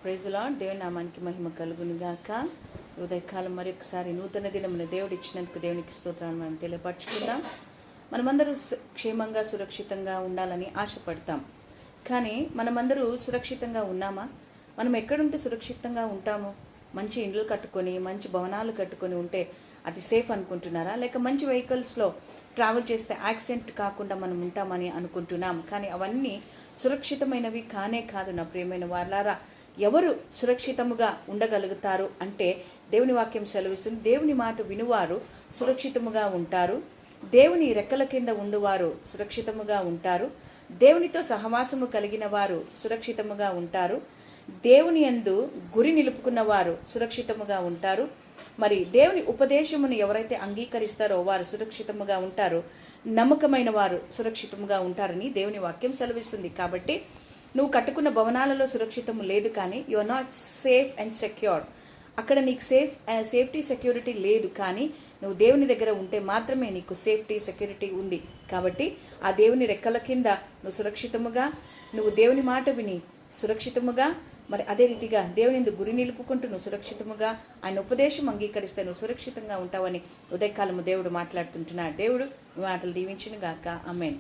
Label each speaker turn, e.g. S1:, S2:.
S1: Praise lord. దేవుని నామానికి మహిమ కలుగును గాక. ఉదయకాలం మరొకసారి నూతన దినమున దేవుడు ఇచ్చినందుకు దేవునికి స్తోత్రాన్ని మనం తెలియపరచుకుందాం. మనమందరూ క్షేమంగా సురక్షితంగా ఉండాలని ఆశపడతాం. కానీ మనమందరూ సురక్షితంగా ఉన్నామా? మనం ఎక్కడుంటే సురక్షితంగా ఉంటాము? మంచి ఇండ్లు కట్టుకొని మంచి భవనాలు కట్టుకొని ఉంటే అది సేఫ్ అనుకుంటున్నారా? లేక మంచి వెహికల్స్లో ట్రావెల్ చేస్తే యాక్సిడెంట్ కాకుండా మనం ఉంటామని అనుకుంటున్నాం. కానీ అవన్నీ సురక్షితమైనవి కానే కాదు. నా ప్రియమైన వారలారా, ఎవరు సురక్షితముగా ఉండగలుగుతారు అంటే దేవుని వాక్యం సెలవిస్తుంది. దేవుని మాట వినువారు సురక్షితముగా ఉంటారు. దేవుని రెక్కల కింద ఉండువారు సురక్షితముగా ఉంటారు. దేవునితో సహవాసము కలిగిన వారు సురక్షితముగా ఉంటారు. దేవుని యందు గురి నిలుపుకున్న వారు సురక్షితముగా ఉంటారు. మరి దేవుని ఉపదేశమును ఎవరైతే అంగీకరిస్తారో వారు సురక్షితముగా ఉంటారో, నమ్మకమైన వారు సురక్షితముగా ఉంటారని దేవుని వాక్యం సెలవిస్తుంది. కాబట్టి నువ్వు కట్టుకున్న భవనాలలో సురక్షితము లేదు, కానీ you are not safe and secured. అక్కడ నీకు సేఫ్టీ సెక్యూరిటీ లేదు. కానీ నువ్వు దేవుని దగ్గర ఉంటే మాత్రమే నీకు సేఫ్టీ సెక్యూరిటీ ఉంది. కాబట్టి ఆ దేవుని రెక్కల కింద నువ్వు సురక్షితముగా, నువ్వు దేవుని మాట విని సురక్షితముగా, మరి అదే రీతిగా దేవుని గురి నిలుపుకుంటూ నువ్వు సురక్షితముగా ఆయన ఉపదేశం అంగీకరిస్తే నువ్వు సురక్షితంగా ఉంటావని ఉదయకాలము దేవుడు మాట్లాడుతుంటున్నాడు. దేవుడు ఈ మాటలు దీవించును గాక. ఆమేన్.